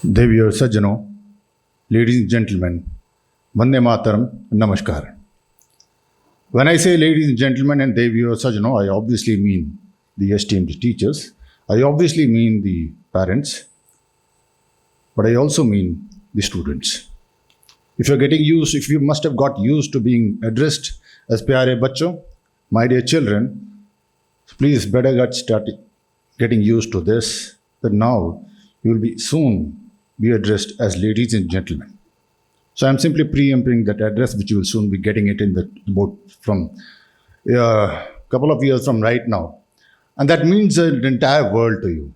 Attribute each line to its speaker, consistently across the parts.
Speaker 1: Deviyo Sajjano, ladies and gentlemen, Vande Mataram, Namaskar. When I say ladies and gentlemen and Deviyo Sajjano, I obviously mean the esteemed teachers. I obviously mean the parents. But I also mean the students. If you must have got used to being addressed as Pyare Bachcho, my dear children, please better start getting used to this, that now you will be soon be addressed as ladies and gentlemen. So I'm simply preempting that address, which you will soon be getting it in the boat from a couple of years from right now. And that means the entire world to you.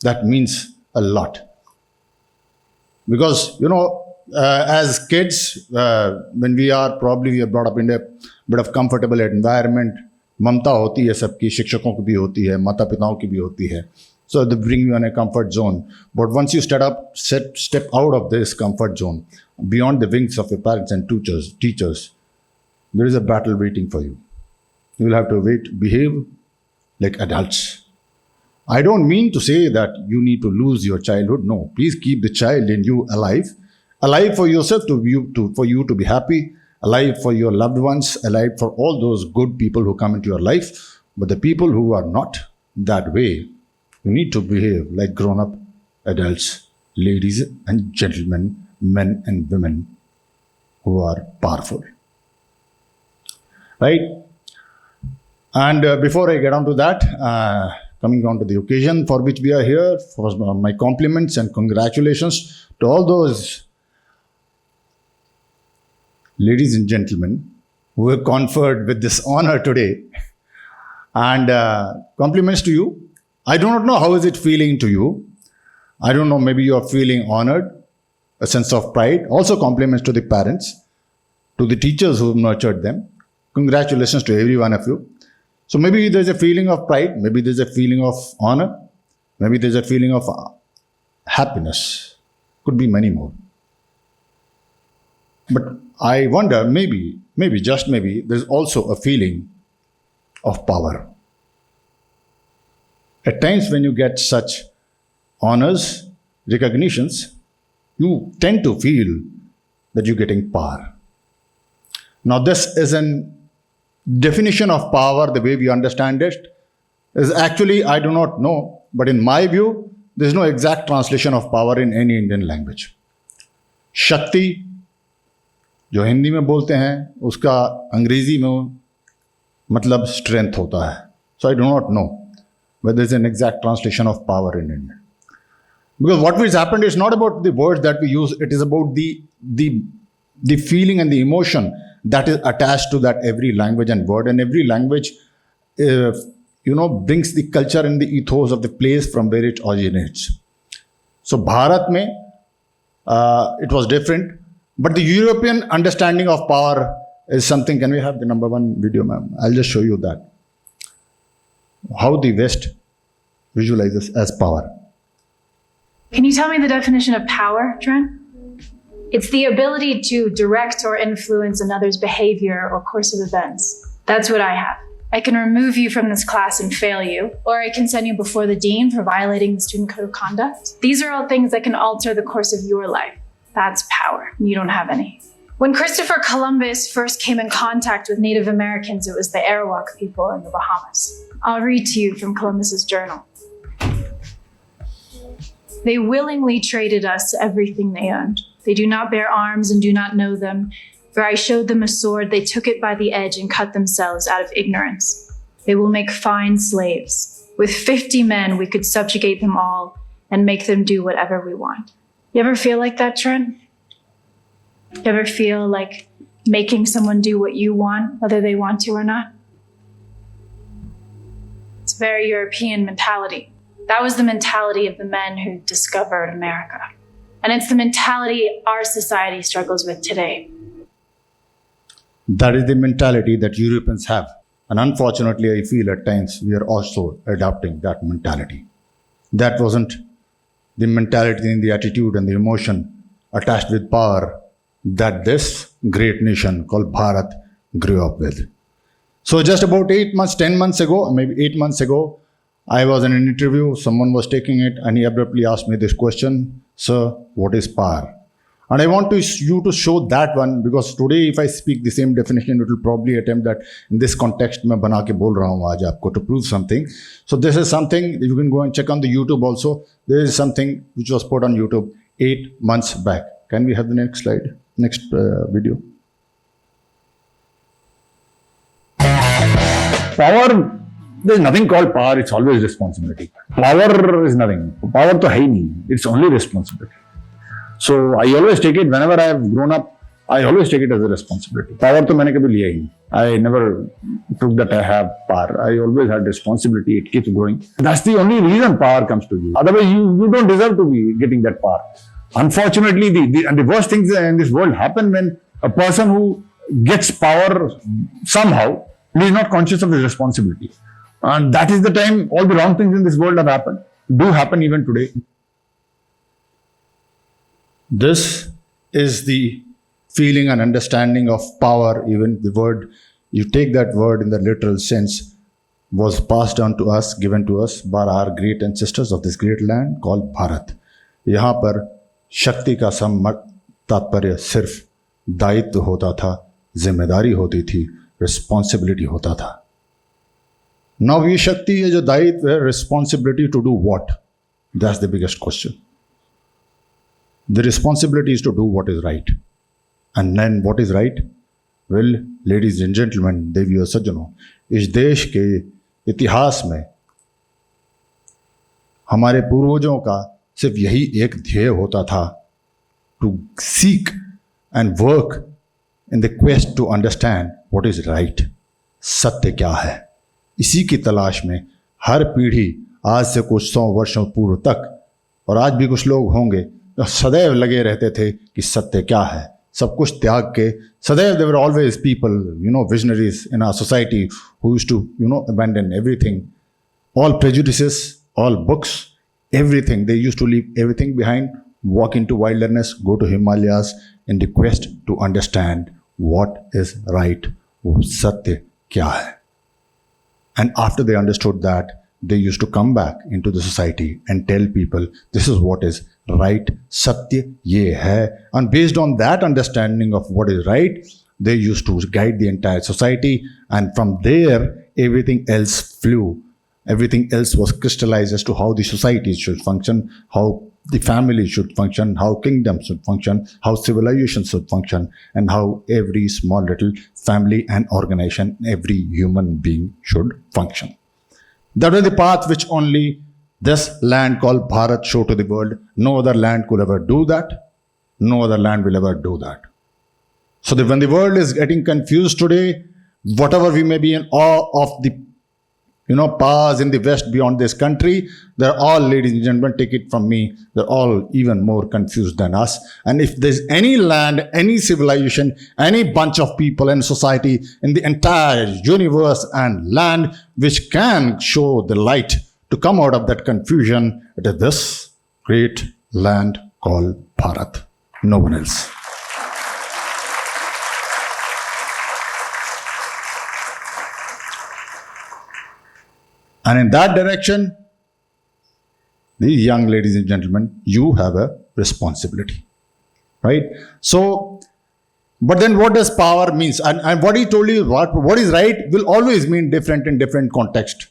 Speaker 1: That means a lot. Because, as kids, when we are brought up in a bit of comfortable environment, ममता होती है सबकी, शिक्षकों की भी होती है, माता पिताओं की भी होती है. So they bring you in a comfort zone. But once you step out of this comfort zone, beyond the wings of your parents and teachers, there is a battle waiting for you. You will have to behave like adults. I don't mean to say that you need to lose your childhood. No, please keep the child in you alive for yourself, for you to be happy, alive for your loved ones, alive for all those good people who come into your life. But the people who are not that way, you need to behave like grown-up adults, ladies and gentlemen, men and women who are powerful. Right? And before I get on to that, coming on to the occasion for which we are here, for my compliments and congratulations to all those ladies and gentlemen who were conferred with this honor today. And compliments to you. I do not know how is it feeling to you. I don't know, maybe you are feeling honored, a sense of pride. Also compliments to the parents, to the teachers who nurtured them. Congratulations to every one of you. So maybe there's a feeling of pride, maybe there's a feeling of honor, maybe there's a feeling of happiness. Could be many more. But I wonder, maybe, just maybe, there's also a feeling of power. At times when you get such honors, recognitions, you tend to feel that you're getting power. Now this is an definition of power, the way we understand it, is actually, I do not know, but in my view, there is no exact translation of power in any Indian language. Shakti, जो हिंदी में बोलते हैं, उसका अंग्रेजी में मतलब strength होता है. So I do not know whether there is an exact translation of power in Indian. Because what has happened is not about the words that we use, it is about the feeling and the emotion that is attached to that every language and word, and every language brings the culture and the ethos of the place from where it originates. So Bharat mein it was different, but the European understanding of power is something. Can we have the number one video, ma'am? I'll just show you that. How the West visualizes as power.
Speaker 2: Can you tell me the definition of power, Trent? It's the ability to direct or influence another's behavior or course of events. That's what I have. I can remove you from this class and fail you, or I can send you before the dean for violating the student code of conduct. These are all things that can alter the course of your life. That's power. You don't have any. When Christopher Columbus first came in contact with Native Americans, it was the Arawak people in the Bahamas. I'll read to you from Columbus's journal. They willingly traded us everything they owned. They do not bear arms and do not know them. For I showed them a sword, they took it by the edge and cut themselves out of ignorance. They will make fine slaves. With 50 men, we could subjugate them all and make them do whatever we want. You ever feel like that, Trent? You ever feel like making someone do what you want, whether they want to or not? It's a very European mentality. That was the mentality of the men who discovered America. And it's the mentality our society struggles with today.
Speaker 1: That is the mentality that Europeans have. And unfortunately, I feel at times we are also adopting that mentality. That wasn't the mentality and the attitude and the emotion attached with power that this great nation called Bharat grew up with. So just about 10 months ago, maybe 8 months ago, I was in an interview, someone was taking it, and he abruptly asked me this question, Sir, what is power? And I want you to show that one, because today if I speak the same definition, it will probably attempt that in this context मैं बना के बोल रहा हूँ आज आपको to prove something. So this is something you can go and check on the YouTube also. There is something which was put on YouTube 8 months back. Can we have the next slide? Next video.
Speaker 3: Power, there's nothing called power, it's always responsibility. Power is nothing. Power to hai nahi, it's only responsibility. So I always take it, whenever I have grown up, I always take it as a responsibility. Power to मैंने कभी लिया ही नहीं. I never took that I have power. I always had responsibility. It keeps growing. That's the only reason power comes to you. Otherwise, you don't deserve to be getting that power. Unfortunately, the worst things in this world happen when a person who gets power somehow, he is not conscious of his responsibility. And that is the time all the wrong things in this world have happened, do happen even today.
Speaker 1: This is the feeling and understanding of power. Even the word, you take that word in the literal sense, was passed down to us, given to us by our great ancestors of this great land called Bharat. यहाँ पर शक्ति का तात्पर्य सिर्फ दायित्व होता था, जिम्मेदारी होती थी, रिस्पॉन्सिबिलिटी होता था. Now ये शक्ति है जो दायित्व है, responsibility to do what? That's the biggest question. The responsibility is to do what is right. And then what is right? Well, ladies and gentlemen, देवियों सज्जनों, इस देश के इतिहास में हमारे पूर्वजों का सिर्फ यही एक ध्येय होता था, to seek and work in the quest to understand what is right. सत्य क्या है? इसी की तलाश में हर पीढ़ी आज से कुछ 100 वर्षों पूर्व तक, और आज भी कुछ लोग होंगे जो सदैव लगे रहते थे कि सत्य क्या है. सब कुछ त्याग के सदैव there were always people, visionaries in our society who used to, abandon everything, all prejudices, all books, everything. They used to leave everything behind, walk into wilderness, go to Himalayas in the quest to understand what is right. सत्य क्या है? And after they understood that, they used to come back into the society and tell people, this is what is right, satya ye hai. And based on that understanding of what is right, they used to guide the entire society. And from there, everything else flew. Everything else was crystallized as to how the society should function, how the family should function, how kingdoms should function, how civilization should function, and how every small little family and organization, every human being should function. That was the path which only this land called Bharat showed to the world. No other land could ever do that. No other land will ever do that. So that when the world is getting confused today, whatever we may be in awe of the powers in the West beyond this country, they're all, ladies and gentlemen, take it from me, they're all even more confused than us. And if there's any land, any civilization, any bunch of people and society in the entire universe and land which can show the light to come out of that confusion, it is this great land called Bharat. No one else. And in that direction, these young ladies and gentlemen, you have a responsibility, right? So, but then what does power means? And what he told you, what is right will always mean different in different context.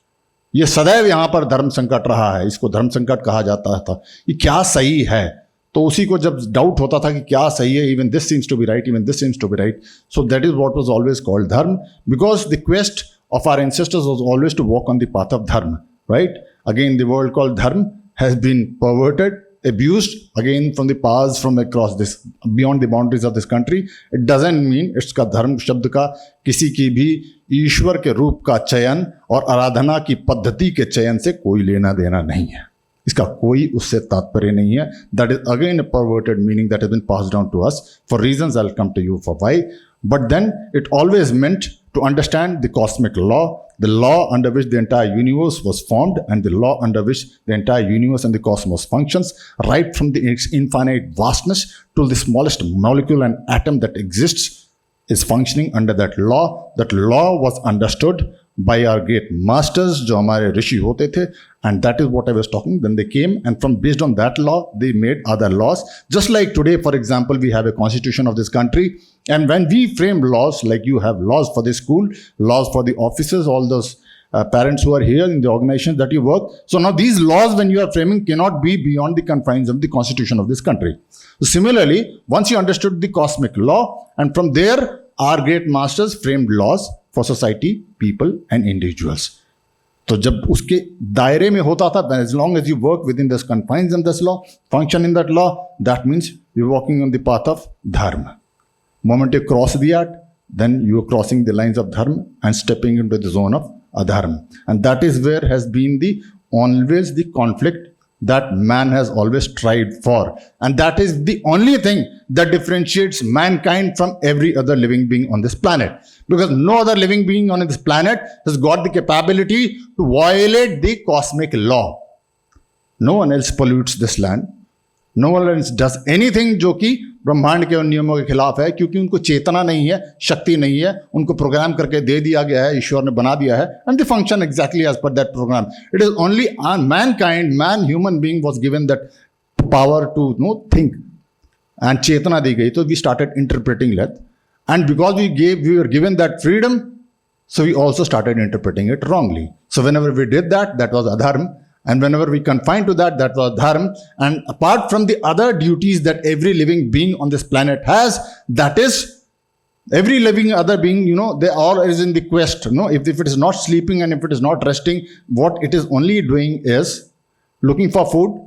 Speaker 1: ये सदैव यहाँ पर धर्म संकट रहा है, इसको धर्म संकट कहा जाता था. ये क्या सही है? तो उसी को जब डाउट होता था कि क्या सही है, even this seems to be right, even this seems to be right. So that is what was always called dharma, because the quest of our ancestors was always to walk on the path of dharma, right? Again, the word called dharma has been perverted, abused, again from the powers from across this, beyond the boundaries of this country. It doesn't mean इसका धर्म शब्द का किसी की भी ईश्वर के रूप का चयन और आराधना की पद्धति के चयन से कोई लेना देना नहीं है. इसका कोई उससे तात्पर्य नहीं है. That is again a perverted meaning that has been passed down to us for reasons I'll come to you for why. But then it always meant to understand the cosmic law, the law under which the entire universe was formed and the law under which the entire universe and the cosmos functions, right from the infinite vastness to the smallest molecule and atom that exists is functioning under that law. That law was understood by our great masters, जो हमारे ऋषि होते थे, and that is what I was talking. Then they came, and from based on that law, they made other laws. Just like today, for example, we have a constitution of this country, and when we frame laws, like you have laws for the school, laws for the offices, all those parents who are here in the organizations that you work. So now these laws, when you are framing, cannot be beyond the confines of the constitution of this country. So similarly, once you understood the cosmic law, and from there, our great masters framed laws for society, people, and individuals. तो जब उसके दायरे में होता था, as long as you work within this confines of this law, function in that law, that means you're walking on the path of dharma. Moment you cross that, then you are crossing the lines of dharma and stepping into the zone of adharma. And that is where has been always the conflict that man has always tried for. And that is the only thing that differentiates mankind from every other living being on this planet. Because no other living being on this planet has got the capability to violate the cosmic law. No one else pollutes this land. No one else does anything जो कि ब्रह्मांड के उन नियमों के खिलाफ है, क्योंकि उनको चेतना नहीं है, शक्ति नहीं है, उनको प्रोग्राम करके दे दिया गया है, ईश्वर ने बना दिया है, and they function exactly as per that program. It is only mankind, human being was given that power to think, and चेतना दी गई, तो we started interpreting that, and because we were given that freedom, so we also started interpreting it wrongly. So whenever we did that, that was adharma. And whenever we confined to that, that was dharma. And apart from the other duties that every living being on this planet has, that is, every living other being, they all is in the quest. If it is not sleeping and if it is not resting, what it is only doing is looking for food,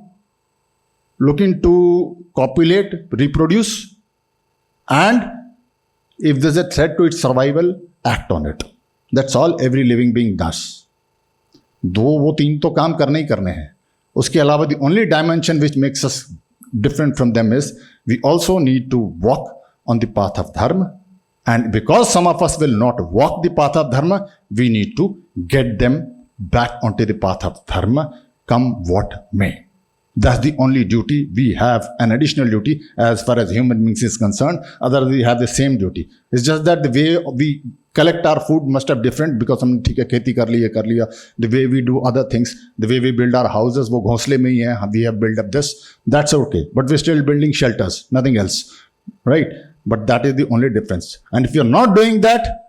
Speaker 1: looking to copulate, reproduce, and if there's a threat to its survival, act on it. That's all every living being does. वो तीन तो काम करने ही करने हैं. उसके अलावा the only dimension which makes us different from them is we also need to walk on the path of dharma, and because some of us will not walk the path of dharma, we need to get them back onto the path of dharma, come what may. That's the only duty we have, an additional duty as far as human beings is concerned. Otherwise, we have the same duty. It's just that the way we collect our food must have different, because हम ठीक है खेती कर लिया, the way we do other things, the way we build our houses, वो घोंसले में ही है, we have built up this, that's okay. But we're still building shelters, nothing else, right? But that is the only difference. And if you're not doing that,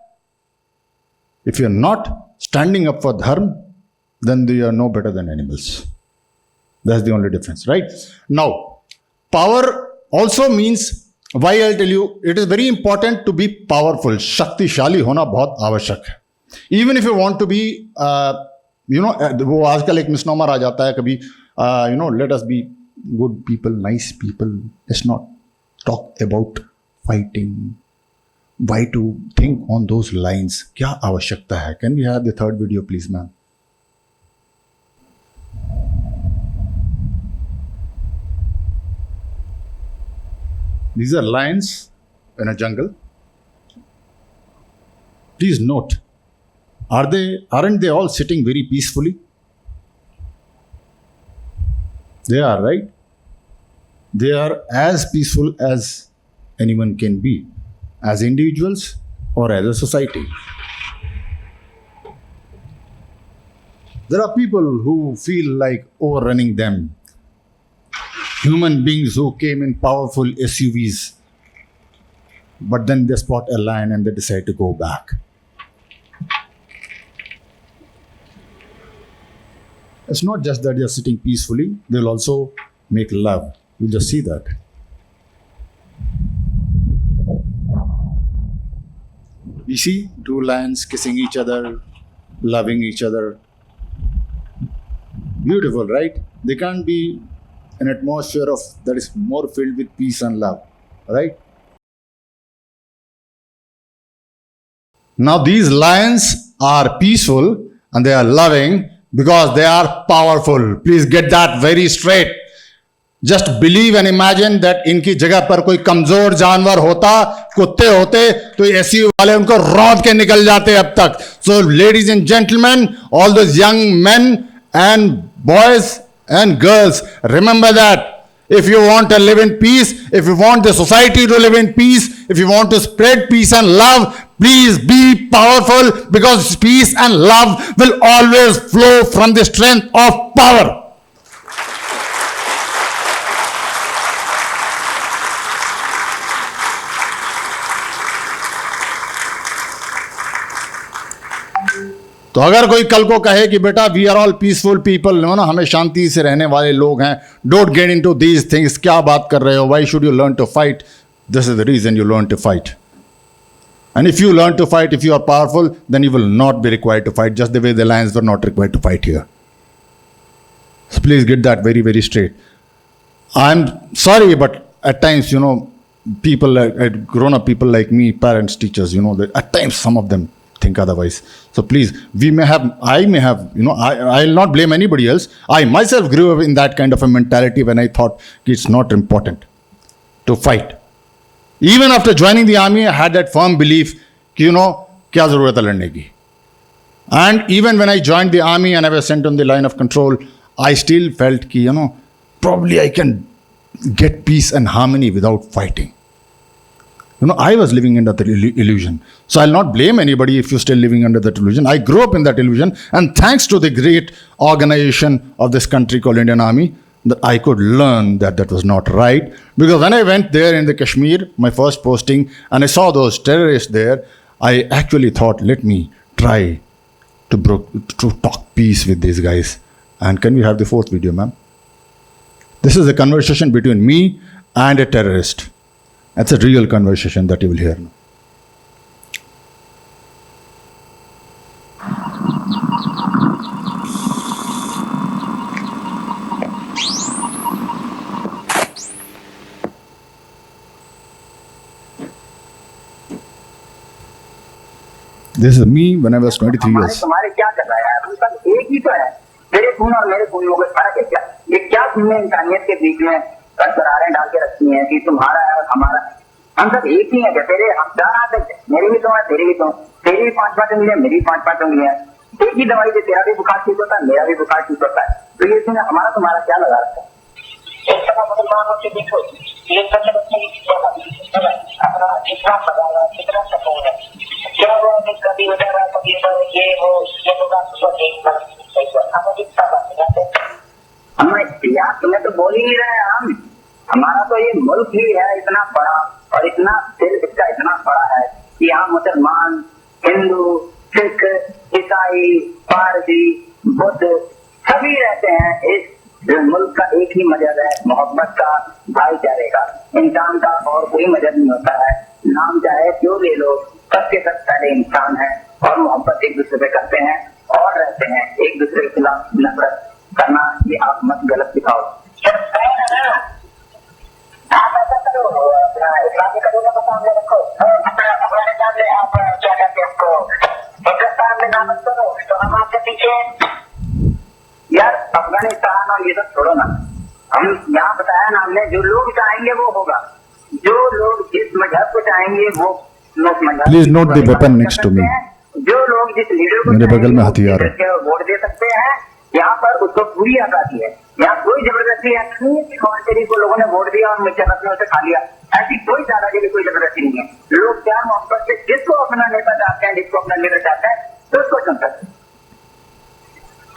Speaker 1: if you're not standing up for dharma, then you are no better than animals. That's the only difference, right? Now, power also means, why I'll tell you, it is very important to be powerful. शक्तिशाली होना बहुत आवश्यक है. Even if you want to be, वो आजकल एक misnomer आ जाता है कभी, let us be good people, nice people. Let's not talk about fighting. Why to think on those lines? क्या आवश्यकता है? Can we have the third video, please, ma'am? These are lions in a jungle. Please note, aren't they all sitting very peacefully? They are, right? They are as peaceful as anyone can be, as individuals or as a society. There are people who feel like overrunning them. Human beings who came in powerful SUVs, but then they spot a lion and they decide to go back. It's not just that they're sitting peacefully, they'll also make love. You'll just see that. You see two lions kissing each other, loving each other. Beautiful, right? They can't be an atmosphere that is more filled with peace and love, right? Now these lions are peaceful and they are loving because they are powerful. Please get that very straight. Just believe and imagine that इनकी जगह पर कोई कमजोर जानवर होता, कुत्ते होते, तो ऐसी वाले उनको रौंद के निकल जाते अब तक. So ladies and gentlemen, all those young men and boys and girls, remember that If you want to live in peace, if you want the society to live in peace, if you want to spread peace and love, please be powerful, because peace and love will always flow from the strength of power. तो अगर कोई कल को कहे कि बेटा we are all peaceful people, ना हमें शांति से रहने वाले लोग हैं, don't get into these things, क्या बात कर रहे हो, why should you learn to fight? This is the reason you learn to fight. And if you learn to fight, if you are powerful, then you will not be required to fight, just the way the lions were not required to fight here. So please get that very, very straight. I'm sorry, but at times, people, grown up people like me, parents, teachers, that at times some of them think otherwise. So please, I may have, I'll not blame anybody else. I myself grew up in that kind of a mentality when I thought it's not important to fight. Even after joining the army, I had that firm belief कि क्या ज़रूरत है लड़ने की. And even when I joined the army and I was sent on the line of control, I still felt कि probably I can get peace and harmony without fighting. I was living under that illusion. So I'll not blame anybody if you're still living under that illusion. I grew up in that illusion, and thanks to the great organization of this country called Indian Army, that I could learn that was not right. Because when I went there in the Kashmir, my first posting, and I saw those terrorists there, I actually thought, let me try to talk peace with these guys. And can we have the fourth video, ma'am? This is a conversation between me and a terrorist. That's a real conversation that you will hear now. This is me when I was 23 years.
Speaker 4: तुम्हारे क्या कर रहा है? हम सब एक ही तो है. तेरे खून और मेरे खून में कोई फर्क है क्या? ये क्या तुमने इंसानियत के बीच में दरारें डाल के रखी हैं कि तुम्हारा है और हमारा? हम सब एक ही हैं क्या? तेरे हम 4 हाथ है, मेरी भी तो है, तेरी भी तो, तेरी भी 5 उंगलियां, मेरी 5 उंगलियां. एक ही दवाई से तेरा भी बुखार ठीक होता है, मेरा भी बुखार ठीक होता है. तो ये इसमें हमारा तुम्हारा क्या लगा रखा है? एक समय मुसलमानों से देखो, ये सब बच्चे अपना कितना लगाना, कितना सकून है. क्या वो कभी वगैरह कभी ये हो, ये होगा तो एक हम कितना बात हम यार तुम्हें तो बोल ही नहीं रहे हम. हमारा तो ये मुल्क ही है इतना बड़ा, और इतना दिल इसका इतना बड़ा है कि यहाँ मुसलमान, हिंदू, सिख, ईसाई, पारसी, बुद्ध सभी रहते हैं. इस मुल्क का एक ही मजहब है, मोहब्बत का, भाईचारे का. इंसान का और कोई मजहब नहीं होता है. नाम चाहे जो ले लो, सबके सब पहले इंसान है, और मोहब्बत एक दूसरे से करते हैं और रहते हैं. एक दूसरे के खिलाफ नफरत करना ये आप मत गलत सिखाओ. आप ऐसा करो, अपना इस्लामी कदूर को सामने रखो, अपने सामने आप क्या कहते हैं उसको पाकिस्तान में नाम करो, तो हम आपके पीछे. यार अफगानिस्तान और ये सब छोड़ो ना. हम यहाँ बताया ना हमने, जो लोग चाहेंगे वो होगा. जो लोग जिस मजहब को चाहेंगे वो मजहब.
Speaker 1: Please note the weapon next to me.
Speaker 4: जो लोग जिस लीडर को
Speaker 1: मेरे बगल में हथियार है,
Speaker 4: वोट दे सकते हैं. यहाँ पर उसको पूरी आजादी है. यहाँ कोई जबरदस्ती है नहीं कि कौन को लोगों ने वोट दिया और मिर्चा रखने से खा लिया. ऐसी कोई दादागिरी, कोई जबरदस्ती नहीं है. लोग प्यार मोहब्बत से जिसको अपना नेता चाहते हैं, जिसको अपना लीडर चाहते हैं, तो उसको चुन सकते हैं.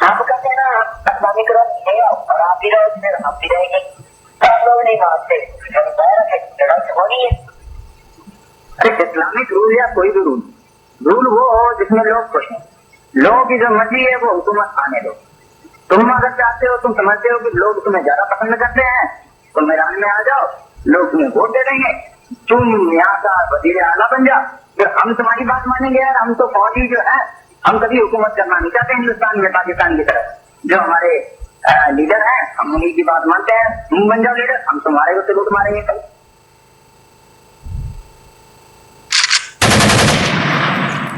Speaker 4: आप कहते हैं ना इस्लामीकरण ले आओ और आप भी रहो, फिर हम भी रहेंगे. आप लोग नहीं मानते, लड़ाई होनी है. अरे इस्लामिक रूल या कोई भी रूल वो हो जिसमें लोग खुश हैं. लोगों की जो मर्जी है वो हुकूमत आने दो. तुम अगर चाहते हो, तुम समझते हो कि लोग तुम्हें ज्यादा पसंद करते हैं, तो मैदान में आ जाओ, लोग तुम्हें वोट दे देंगे, तुम यहाँ का वजीर आला बन जाओ. फिर हम तुम्हारी बात मानेंगे. यार हम तो फौजी जो है, हम कभी हुकूमत करना नहीं चाहते हिंदुस्तान में पाकिस्तान की तरफ. जो हमारे लीडर हैं, हम उन्हीं की बात मानते हैं. तुम बन जाओ लीडर, हम तुम्हारे को सलूट मारेंगे कल.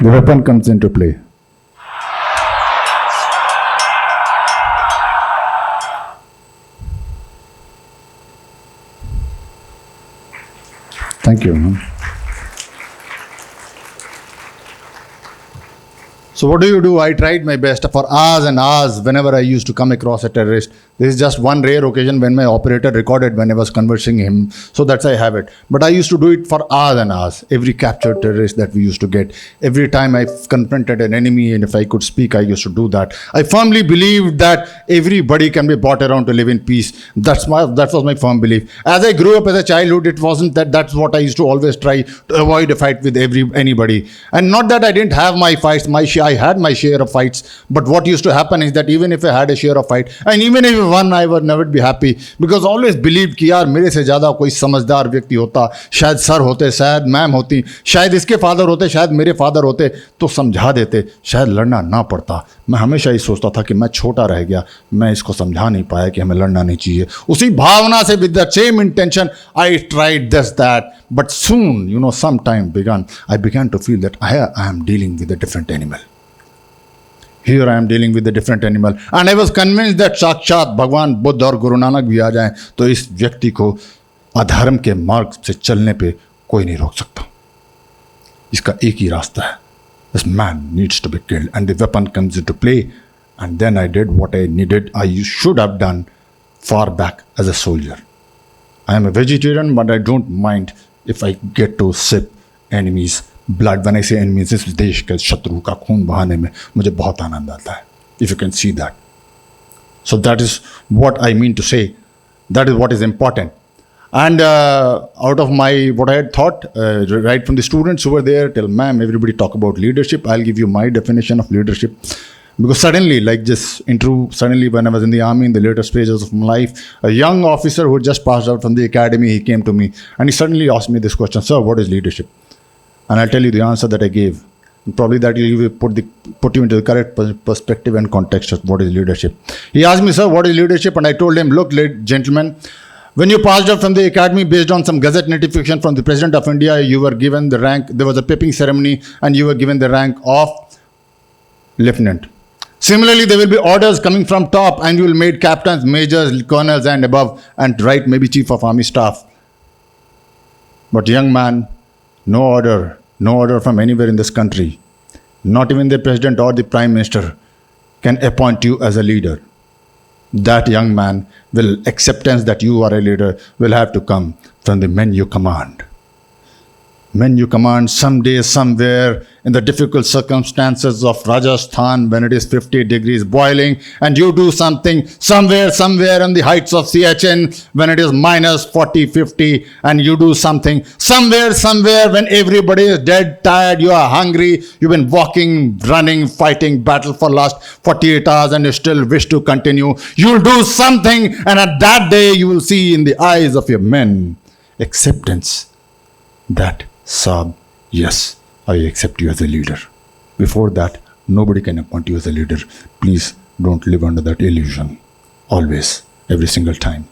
Speaker 1: The weapon comes into play. Thank you. So what do? I tried my best for hours and hours whenever I used to come across a terrorist. There is just one rare occasion when my operator recorded when I was conversing him. So that's I have it. But I used to do it for hours and hours. Every captured terrorist that we used to get. Every time I confronted an enemy and if I could speak, I used to do that. I firmly believed that everybody can be brought around to live in peace. That was my firm belief. As I grew up as a childhood, it wasn't that's what I used to always try to avoid a fight with anybody. And not that I didn't have my fights. I had my share of fights. But what used to happen is that even if I had a share of fight, and even if I won, I would never be happy. Because I always believed कि यार मेरे से ज़्यादा कोई समझदार व्यक्ति होता, शायद सर होते, शायद मैम होती, शायद इसके फादर होते, शायद मेरे फादर होते, तो समझा देते, शायद लड़ना ना पड़ता. मैं हमेशा ही सोचता था कि मैं छोटा रह गया, मैं इसको समझा नहीं पाया कि हमें लड़ना नहीं चाहिए. उसी भावना से with the same intention I tried this that, but soon some time I began to feel that I am dealing with a different animal. Here I am dealing with a different animal, and I was convinced that साक्षात भगवान बुद्ध और गुरु नानक भी आ जाएं तो इस व्यक्ति को अधर्म के मार्ग से चलने पे कोई नहीं रोक सकता. इसका एक ही रास्ता है. This man needs to be killed, and the weapon comes into play. And then I did what I should have done far back as a soldier. I am a vegetarian, but I don't mind if I get to sip enemies' blood. When I say enemies, इस देश के शत्रु का खून बहाने में मुझे बहुत आनंद आता है. If you can see that. So that is what I mean to say. That is what is important. And out of what I had thought, right from the students who were there till ma'am, everybody talk about leadership. I'll give you my definition of leadership. Because suddenly when I was in the army in the later stages of my life, a young officer who had just passed out from the academy, he came to me and he suddenly asked me this question: sir, what is leadership? And I'll tell you the answer that I gave. Probably that will put you into the correct perspective and context of what is leadership. He asked me, sir, what is leadership? And I told him, look, gentlemen, when you passed out from the academy based on some gazette notification from the President of India, you were given the rank, there was a pipping ceremony, and you were given the rank of lieutenant. Similarly, there will be orders coming from top, and you will made captains, majors, colonels, and above, and right, maybe chief of army staff. But young man, no order from anywhere in this country, not even the president or the prime minister can appoint you as a leader. That young man acceptance that you are a leader will have to come from the men you command. Men you command someday, somewhere in the difficult circumstances of Rajasthan when it is 50 degrees boiling, and you do something somewhere on the heights of Siachen when it is minus 40, 50, and you do something somewhere when everybody is dead, tired, you are hungry, you've been walking, running, fighting, battle for last 48 hours and you still wish to continue. You'll do something, and at that day you will see in the eyes of your men acceptance that Saab, yes, I accept you as a leader. Before that, nobody can appoint you as a leader. Please don't live under that illusion. Always, every single time.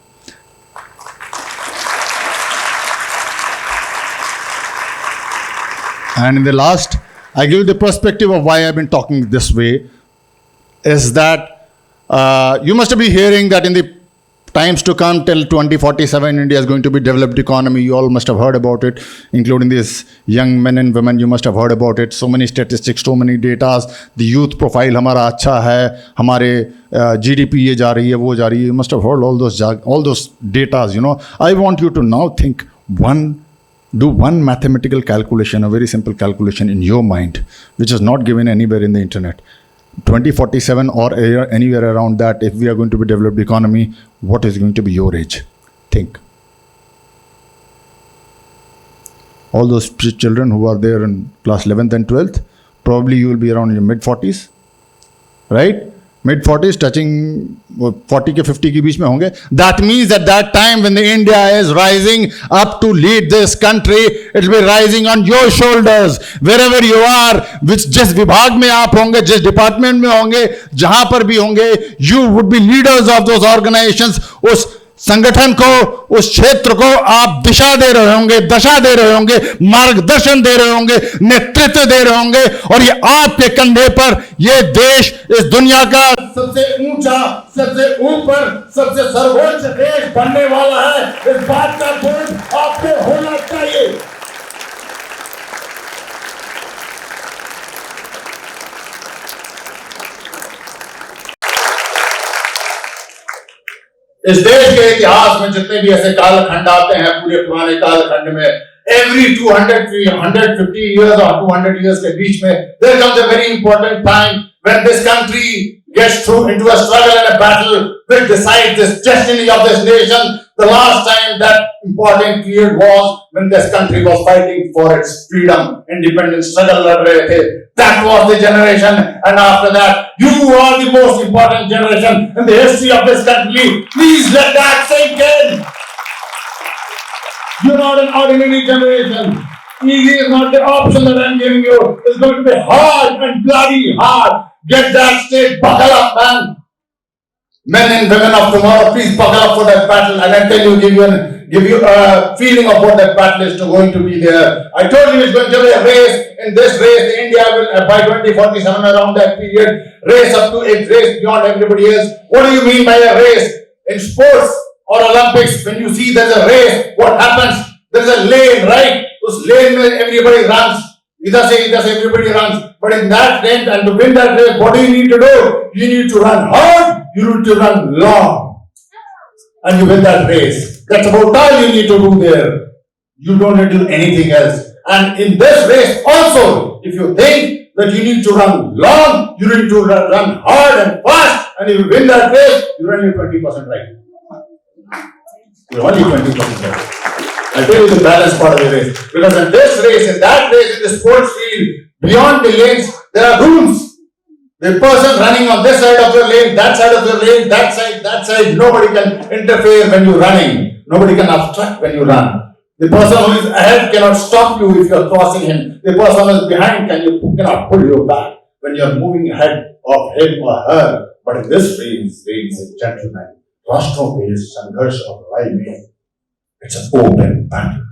Speaker 1: And in the last, I give the perspective of why I've been talking this way, is that you must be hearing that in the times to come till 2047, India is going to be developed economy. You all must have heard about it, including these young men and women. You must have heard about it. So many statistics, so many data. The youth profile हमारा अच्छा है. हमारे GDP ये जा रही है, वो जा रही है. You must have heard all those data. I want you to now think do one mathematical calculation, a very simple calculation in your mind, which is not given anywhere in the internet. 2047 or anywhere around that, if we are going to be developed economy, what is going to be your age? Think. All those children who are there in class 11th and 12th, probably you will be around your mid-40s, right? Mid-40s, touching 40 ke 50 ke beech mein honge. That means at that time when the India is rising up to lead this country, it will be rising on your shoulders. Wherever you are, जिस विभाग में आप होंगे, जिस department में होंगे, जहां पर भी होंगे, you would be leaders of those organizations. उस संगठन को, उस क्षेत्र को आप दिशा दे रहे होंगे, दशा दे रहे होंगे, मार्गदर्शन दे रहे होंगे, नेतृत्व दे रहे होंगे, और ये आपके कंधे पर ये देश इस दुनिया का सबसे ऊंचा, सबसे ऊपर, सबसे सर्वोच्च देश बनने वाला है. इस बात का बोध आपको होना चाहिए. इस देश के इतिहास में जितने भी ऐसे कालखंड आते हैं पूरे पुराने कालखंड में, every 150 years or 200 years के बीच में there comes a very important time when this country gets through into a struggle and a battle which decides this destiny of this nation. The last time that important period was when this country was fighting for its freedom, independence struggle लड़ रहे थे. That was the generation, and after that, you are the most important generation in the history of this country. Please let that sink in. You're not an ordinary generation. Easy is not the option that I'm giving you. It's going to be hard and bloody hard. Get that straight. Buckle up, man. Men and women of tomorrow, please buckle up for that battle. And I tell you, give you a feeling of what that battle is going to be there. I told you it's going to be a race. In this race, India will, by 2047, around that period, race up to a race beyond everybody else. What do you mean by a race? In sports or Olympics, when you see there's a race, what happens? There's a lane, right? Those lane where everybody runs. Either say everybody runs. But in that lane, and to win that race, what do you need to do? You need to run hard, you need to run long. And you win that race. That's about all you need to do there. You don't need to do anything else. And in this race also, if you think that you need to run long, you need to run hard and fast, and if you win that race, you're only 20% right. You're only 20% right. I'll tell you the balance part of the race. Because in this race, in that race, in the sports field, beyond the lanes, there are rules. The person running on this side of your lane, that side of your lane, that side, nobody can interfere when you're running. Nobody can obstruct when you run. The person who is ahead cannot stop you if you're crossing him. The person who is behind cannot pull you back when you're moving ahead of him or her. But in this race, ladies and gentlemen, Rashtra ke sangharsh aur ladai mein, it's an open battle.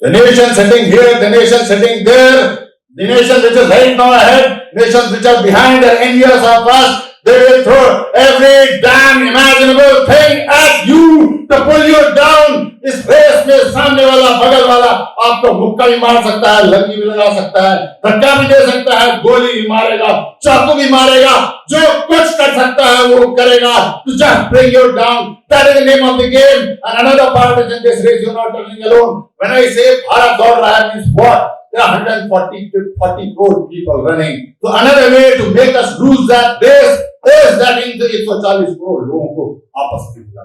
Speaker 1: The nation sitting here, the nation sitting there, the nation which is right now ahead, nations which are behind are envious of us, they will throw every damn imaginable thing at you to pull you down. इस race में सामने वाला बगल वाला आपको मुक्का भी मार सकता है, लंगी भी लगा सकता है, धक्का भी दे सकता है, गोली भी मारेगा, चाकू भी मारेगा, जो कुछ कर सकता है वो करेगा to just bring you down. That is the name of the game. And another part is in this race, you're not running alone. When I say Bharat दौड़ रहा है means what? There are 140 crore people running. So another way to make us lose that race is that in the 140 crore लोगों को आपस में मिला.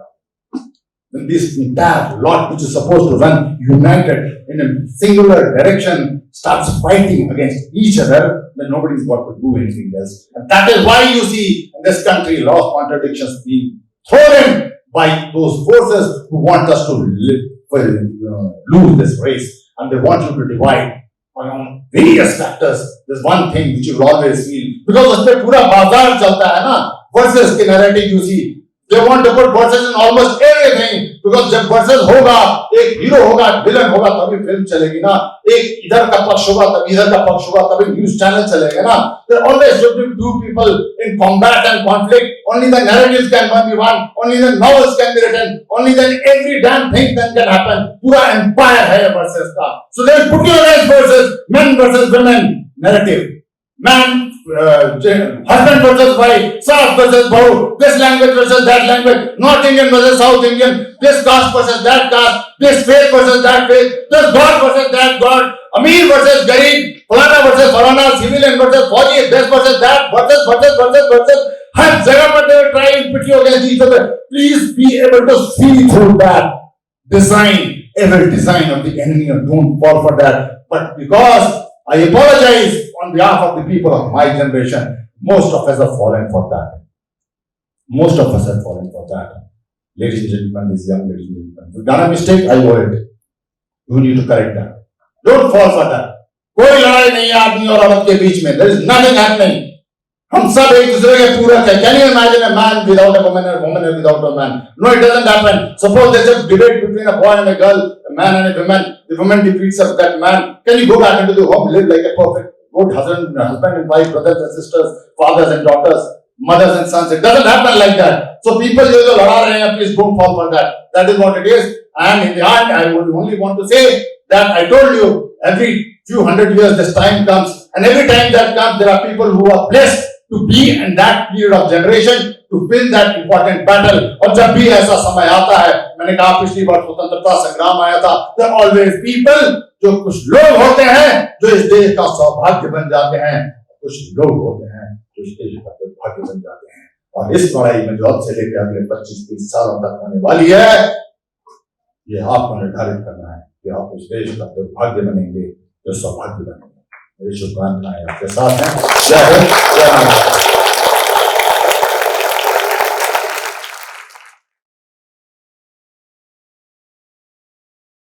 Speaker 1: When this entire lot which is supposed to run united in a singular direction starts fighting against each other, then nobody's got to do anything else. And that is why you see in this country a lot of contradictions being thrown in by those forces who want us to lose this race. And they want you to divide on various factors. There's one thing which you will always feel, because उसपे पूरा बाजार चलता है ना, versus के narrative you see. They want to put verses in almost everything, because जब verses होगा, एक hero होगा, villain होगा, तभी film चलेगी ना. एक इधर का पक्ष होगा, तभी इधर का पक्ष होगा, तभी news channel चलेगा ना. There always should be two people in combat and conflict. Only the narratives can be one. Only the novels can be written. Only then every damn thing can happen. पूरा empire है verses का. So they put you against verses, men versus women narrative. Man, husband versus wife, South versus Bahu, this language versus that language, North Indian versus South Indian, this caste versus that caste, this faith versus that faith, this God versus that God, Amir versus Garib, Fulana versus Farana, civilian versus Fauji, this versus that, versus. हर जगह पर they will try and put you against each other. Please be able to see through that design, every design of the enemy, and don't fall for that. But because I apologize on behalf of the people of my generation, most of us have fallen for that. Most of us have fallen for that. Ladies and gentlemen, these young ladies and gentlemen, if you've done a mistake, I owe it. You need to correct that. Don't fall for that. कोई लड़ाई नहीं है आदमी और औरत के बीच में. There is nothing happening. हम सब एक दूसरे के पूरक हैं. Can you imagine a man without a woman and a woman without a man? No, it doesn't happen. Suppose there's a debate between a boy and a girl, a man and a woman. The woman defeats that man. Can you go back into the home, live like a perfect good husband and wife, brothers and sisters, fathers and daughters, mothers and sons? It doesn't happen like that. So people जो लड़ा रहे हैं, please don't fall for that. That is what it is. And in the end, I would only want to say that I told you every few hundred years this time comes, and every time that comes, there are people who are blessed to be in that period of generation to win that important battle. और जब भी ऐसा समय आता है, मैंने कहा पिछली बार स्वतंत्रता संग्राम आया था, there are always people, जो कुछ लोग होते हैं जो इस देश का सौभाग्य बन जाते हैं, कुछ लोग होते हैं जो इस देश का दुर्भाग्य बन जाते हैं। और इस लड़ाई में जो अब से लेकर अगले 25-30 सालों तक होने वाली है, ये आपको निर्धारित करना है कि आप इस देश का दुर्भाग्य बनेंगे जो सौभाग्य बनेंगे। मेरी शुभकामनाएं आपके साथ हैं। जय हिंद, जय भारत।